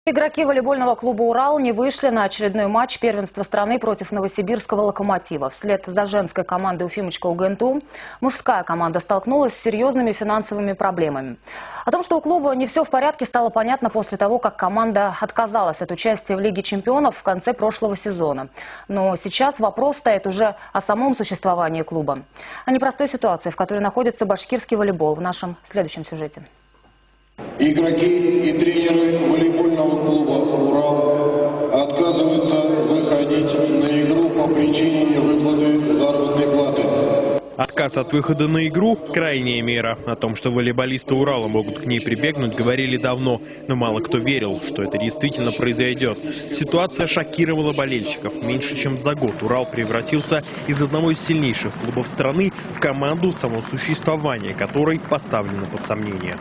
Игроки волейбольного клуба «Урал» не вышли на очередной матч первенства страны против новосибирского «Локомотива». Вслед за женской командой Уфимочка УГНТУ мужская команда столкнулась с серьезными финансовыми проблемами. О том, что у клуба не все в порядке, стало понятно после того, как команда отказалась от участия в Лиге чемпионов в конце прошлого сезона. Но сейчас вопрос стоит уже о самом существовании клуба. О непростой ситуации, в которой находится башкирский волейбол, в нашем следующем сюжете. Игроки и тренеры волейбольного клуба «Урал» отказываются выходить на игру по причине невыплаты заработной платы. Отказ от выхода на игру – крайняя мера. О том, что волейболисты «Урала» могут к ней прибегнуть, говорили давно. Но мало кто верил, что это действительно произойдет. Ситуация шокировала болельщиков. Меньше чем за год «Урал» превратился из одного из сильнейших клубов страны в команду, само существование которой поставлено под сомнение.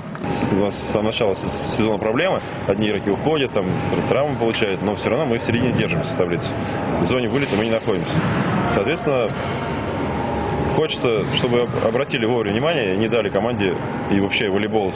У нас с самого начала сезона проблемы. Одни игроки уходят, там травмы получают, но все равно мы в середине держимся в таблице. В зоне вылета мы не находимся. Соответственно, хочется, чтобы обратили вовремя внимание и не дали команде и вообще волейбол,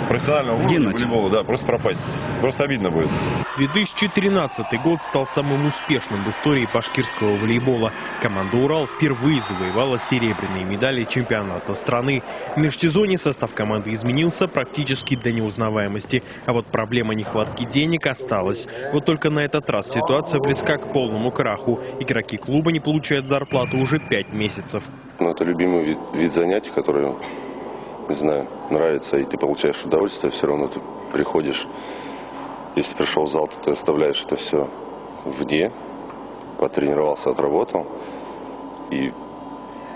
профессионального уровня волейбола, да, просто пропасть. Просто обидно будет. 2013 год стал самым успешным в истории башкирского волейбола. Команда «Урал» впервые завоевала серебряные медали чемпионата страны. В межсезонье состав команды изменился практически до неузнаваемости. А вот проблема нехватки денег осталась. Вот только на этот раз ситуация близка к полному краху. Игроки клуба не получают зарплату уже 5 месяцев. Это любимый вид занятий, который, не знаю, нравится, и ты получаешь удовольствие, все равно ты приходишь. Если пришел в зал, то ты оставляешь это все вне, потренировался, отработал, и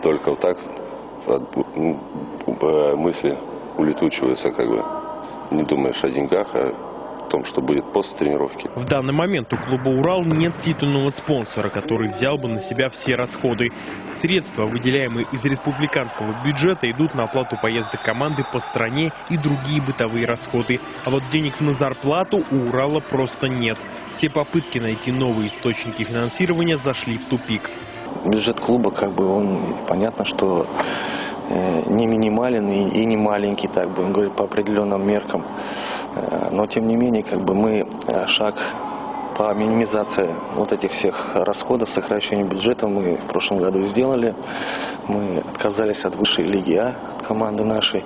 только вот так мысли улетучиваются, как бы не думаешь о деньгах, а о том, что будет после тренировки. В данный момент у клуба «Урал» нет титульного спонсора, который взял бы на себя все расходы. Средства, выделяемые из республиканского бюджета, идут на оплату поездок команды по стране и другие бытовые расходы. А вот денег на зарплату у «Урала» просто нет. Все попытки найти новые источники финансирования зашли в тупик. Бюджет клуба, он понятно, что не минимален и не маленький, так будем говорить, по определенным меркам. Но, тем не менее, мы шаг по минимизации вот этих всех расходов, сокращению бюджета мы в прошлом году сделали. Мы отказались от высшей лиги А, от команды нашей.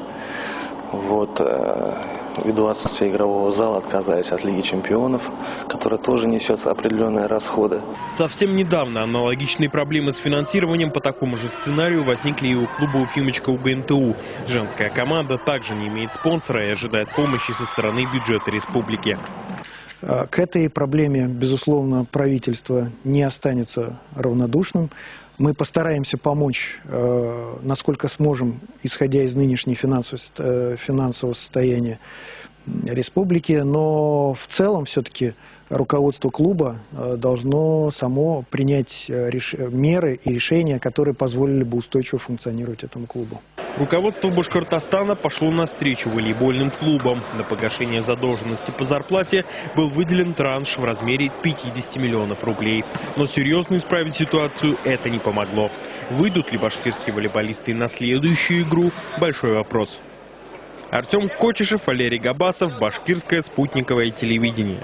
Ввиду отсутствия игрового зала отказались от Лиги чемпионов, которая тоже несет определенные расходы. Совсем недавно аналогичные проблемы с финансированием по такому же сценарию возникли и у клуба «Уфимочка» УГНТУ. Женская команда также не имеет спонсора и ожидает помощи со стороны бюджета республики. К этой проблеме, безусловно, правительство не останется равнодушным. Мы постараемся помочь, насколько сможем, исходя из нынешнего финансового состояния республики, но в целом все-таки руководство клуба должно само принять меры и решения, которые позволили бы устойчиво функционировать этому клубу. Руководство Башкортостана пошло навстречу волейбольным клубам. На погашение задолженности по зарплате был выделен транш в размере 50 миллионов рублей. Но серьезно исправить ситуацию это не помогло. Выйдут ли башкирские волейболисты на следующую игру – большой вопрос. Артем Кочешев, Валерий Габасов, Башкирское спутниковое телевидение.